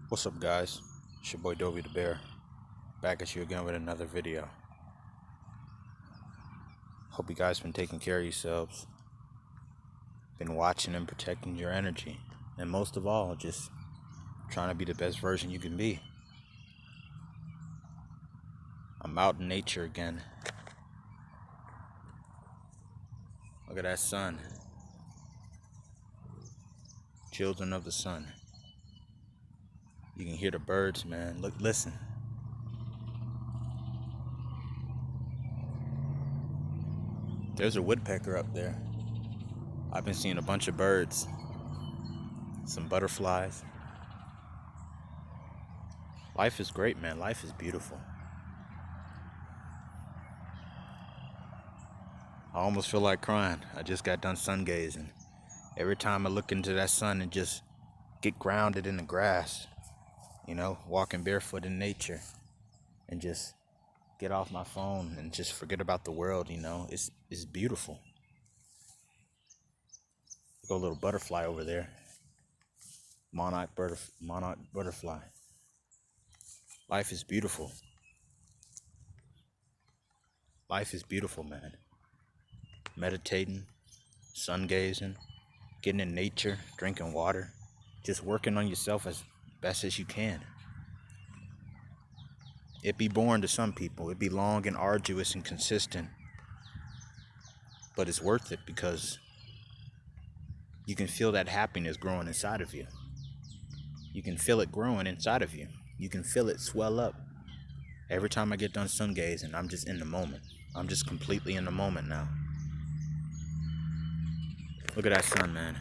What's up, guys? It's your boy Dovey the Bear, back at you again with another video. Hope you guys been taking care of yourselves, been watching and protecting your energy, and most of all, just trying to be the best version you can be. I'm out in nature again. Look at that sun. Children of the sun. You can hear the birds, man. Look, listen. There's a woodpecker up there. I've been seeing a bunch of birds, some butterflies. Life is great, man. Life is beautiful. I almost feel like crying. I just got done sun gazing. Every time I look into that sun and just get grounded in the grass, walking barefoot in nature and just get off my phone and just forget about the world, it's beautiful. Look, a little butterfly over there. Monarch butterfly. Life is beautiful. Life is beautiful, man. Meditating, sun gazing, getting in nature, drinking water, just working on yourself as best as you can. It be boring to some people. It be long and arduous and consistent, but it's worth it because you can feel that happiness growing inside of you. You can feel it growing inside of you. You can feel it swell up. Every time I get done sun gazing, I'm just in the moment. I'm just completely in the moment now. Look at that sun, man.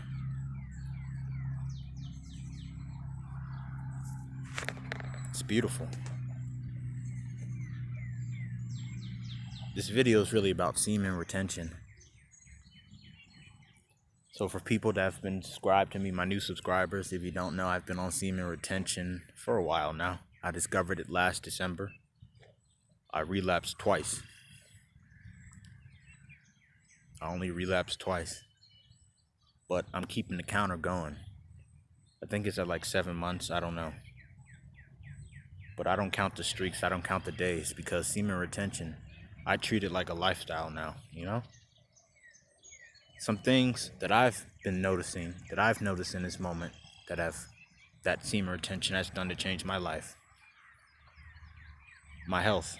It's beautiful. This video is really about semen retention. So for people that have been subscribed to me, my new subscribers, if you don't know, I've been on semen retention for a while now. I discovered it last December. I relapsed twice. I only relapsed twice. But I'm keeping the counter going. I think it's at like 7 months, I don't know. But I don't count the streaks, I don't count the days, because semen retention, I treat it like a lifestyle now, Some things that I've been noticing, that I've noticed in this moment, that semen retention has done to change my life. My health.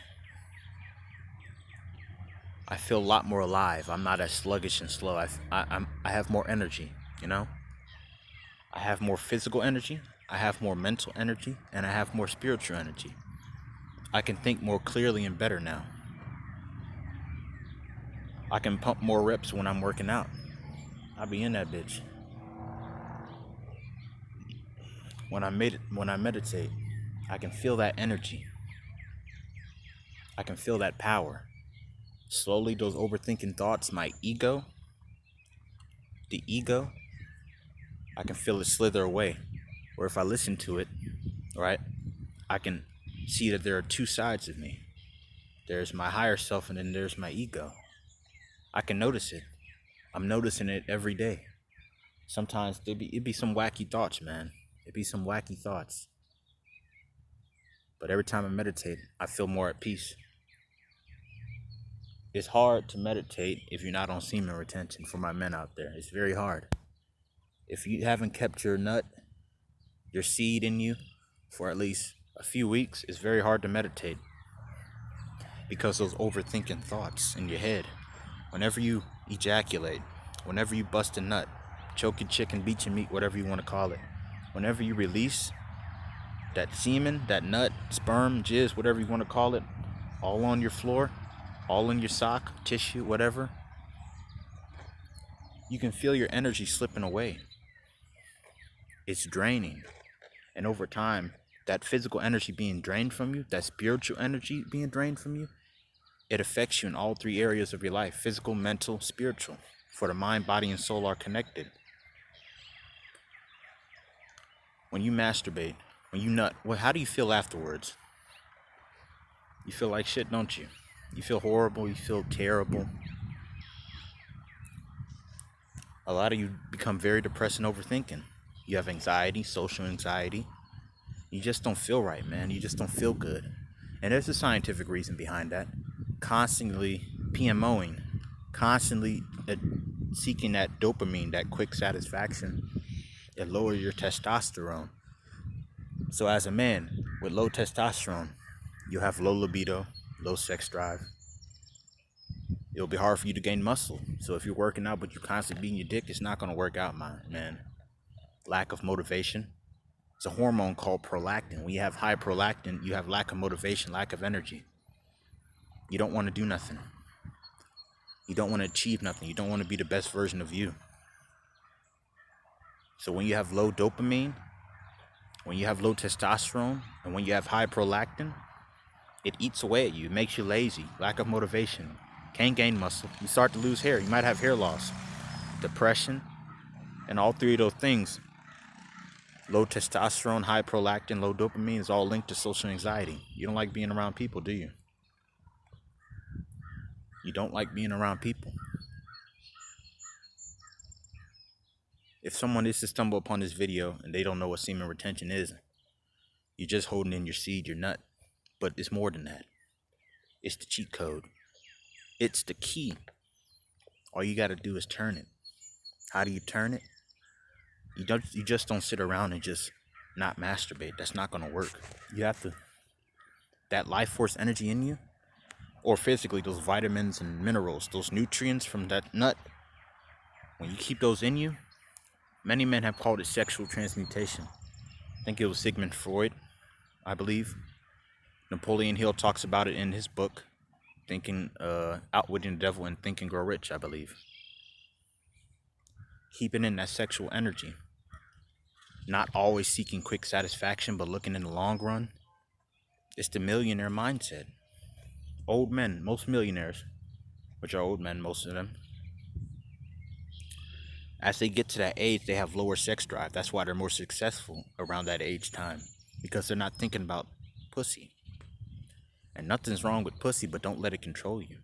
I feel a lot more alive. I'm not as sluggish and slow. I have more energy, I have more physical energy, I have more mental energy, and I have more spiritual energy. I can think more clearly and better now. I can pump more reps when I'm working out. I be in that bitch. When I meditate, I can feel that energy. I can feel that power. Slowly, those overthinking thoughts, the ego, I can feel it slither away. Or if I listen to it, right, I can see that there are two sides of me. There's my higher self and then there's my ego. I can notice it. I'm noticing it every day. Sometimes it'd be some wacky thoughts, man. It'd be some wacky thoughts. But every time I meditate, I feel more at peace. It's hard to meditate if you're not on semen retention, for my men out there. It's very hard. If you haven't kept your seed in you for at least a few weeks, it's very hard to meditate. Because those overthinking thoughts in your head, whenever you ejaculate, whenever you bust a nut, choke your chicken, beat your meat, whatever you want to call it, whenever you release that semen, that nut, sperm, jizz, whatever you want to call it, all on your floor, all in your sock, tissue, whatever, you can feel your energy slipping away. It's draining. And over time, that physical energy being drained from you, that spiritual energy being drained from you, it affects you in all three areas of your life: physical, mental, spiritual. For the mind, body, and soul are connected. When you masturbate, when you nut, how do you feel afterwards? You feel like shit, don't you? You feel horrible, you feel terrible. A lot of you become very depressed and overthinking. You have anxiety, social anxiety. You just don't feel right, man. You just don't feel good. And there's a scientific reason behind that. Constantly PMOing, constantly seeking that dopamine, that quick satisfaction, it lowers your testosterone. So as a man with low testosterone, you have low libido, low sex drive. It'll be hard for you to gain muscle. So if you're working out but you're constantly beating your dick, it's not going to work out, man. Lack of motivation. It's a hormone called prolactin. When you have high prolactin, you have lack of motivation, lack of energy. You don't want to do nothing. You don't want to achieve nothing. You don't want to be the best version of you. So when you have low dopamine, when you have low testosterone, and when you have high prolactin, it eats away at you. It makes you lazy, lack of motivation. Can't gain muscle. You start to lose hair. You might have hair loss, depression, and all three of those things, low testosterone, high prolactin, low dopamine, is all linked to social anxiety. You don't like being around people, do you? You don't like being around people. If someone is to stumble upon this video and they don't know what semen retention is, you're just holding in your seed, your nut. But it's more than that. It's the cheat code. It's the key. All you got to do is turn it. How do you turn it? You just don't sit around and just not masturbate. That's not going to work. You have to, that life force energy in you, or physically, those vitamins and minerals, those nutrients from that nut, when you keep those in you, many men have called it sexual transmutation. I think it was Sigmund Freud, I believe. Napoleon Hill talks about it in his book, Outwitting the Devil and Think and Grow Rich, I believe. Keeping in that sexual energy. Not always seeking quick satisfaction, but looking in the long run. It's the millionaire mindset. Old men, most millionaires, which are old men, most of them, as they get to that age, they have lower sex drive. That's why they're more successful around that age time, because they're not thinking about pussy. And nothing's wrong with pussy, but don't let it control you.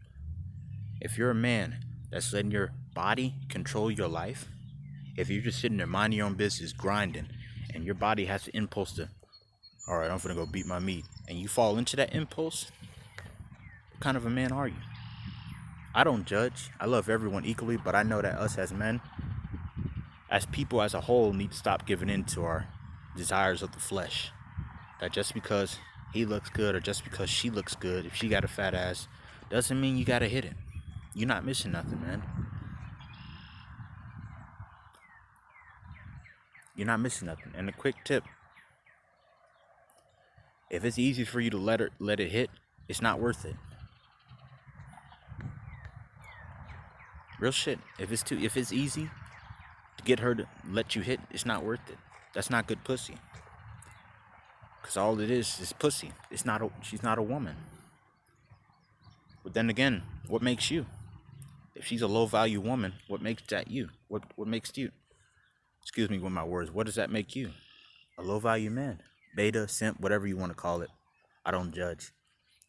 If you're a man that's letting your body control your life, if you're just sitting there minding your own business, grinding, and your body has the impulse to, all right, I'm gonna go beat my meat, and you fall into that impulse, what kind of a man are you? I don't judge. I love everyone equally, but I know that us as men, as people as a whole, need to stop giving in to our desires of the flesh. That just because he looks good or just because she looks good, if she got a fat ass, doesn't mean you gotta hit it. You're not missing nothing, man. You're not missing nothing. And a quick tip, if it's easy for you to let it hit, it's not worth it. Real shit. If it's easy to get her to let you hit, it's not worth it. That's not good pussy. Cause all it is pussy. She's not a woman. But then again, what makes you? If she's a low value woman, what makes that you? What makes you? Excuse me with my words. What does that make you? A low value man. Beta, simp, whatever you want to call it. I don't judge.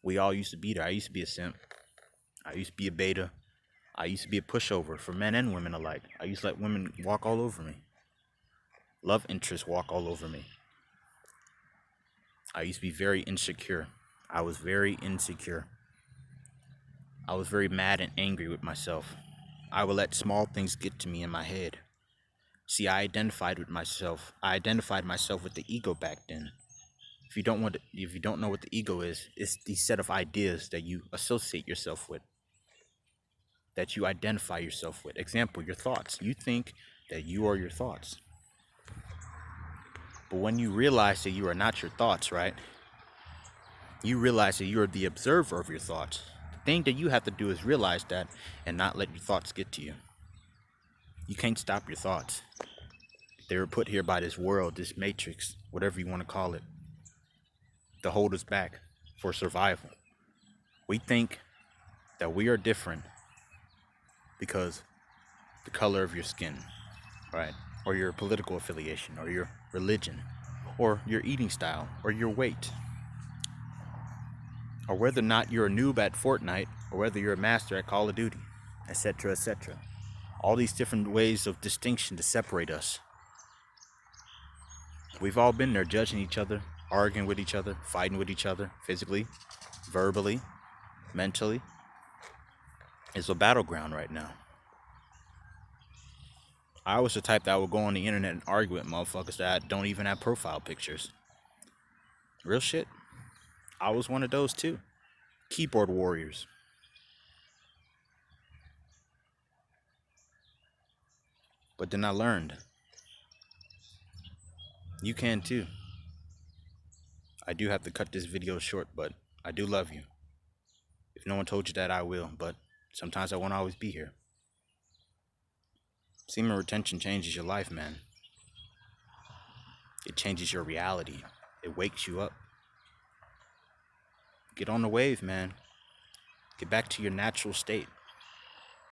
We all used to be there. I used to be a simp. I used to be a beta. I used to be a pushover for men and women alike. I used to let women walk all over me. Love interests walk all over me. I used to be very insecure. I was very insecure. I was very mad and angry with myself. I would let small things get to me in my head. See, I identified myself with the ego back then. If you don't know what the ego is, it's the set of ideas that you associate yourself with, that you identify yourself with. Example, your thoughts. You think that you are your thoughts. But when you realize that you are not your thoughts, right? You realize that you are the observer of your thoughts. The thing that you have to do is realize that and not let your thoughts get to you. You can't stop your thoughts. They were put here by this world, this matrix, whatever you want to call it, to hold us back for survival. We think that we are different because the color of your skin, right? Or your political affiliation, or your religion, or your eating style, or your weight, or whether or not you're a noob at Fortnite, or whether you're a master at Call of Duty, etc., etc. All these different ways of distinction to separate us. We've all been there judging each other arguing with each other, fighting with each other, physically, verbally, mentally. It's a battleground right now. I was the type that would go on the internet and argue with motherfuckers that don't even have profile pictures. Real shit. I was one of those too. Keyboard warriors. But then I learned. You can too. I do have to cut this video short, but I do love you. If no one told you that, I will, but sometimes I won't always be here. Semen retention changes your life, man. It changes your reality. It wakes you up. Get on the wave, man. Get back to your natural state.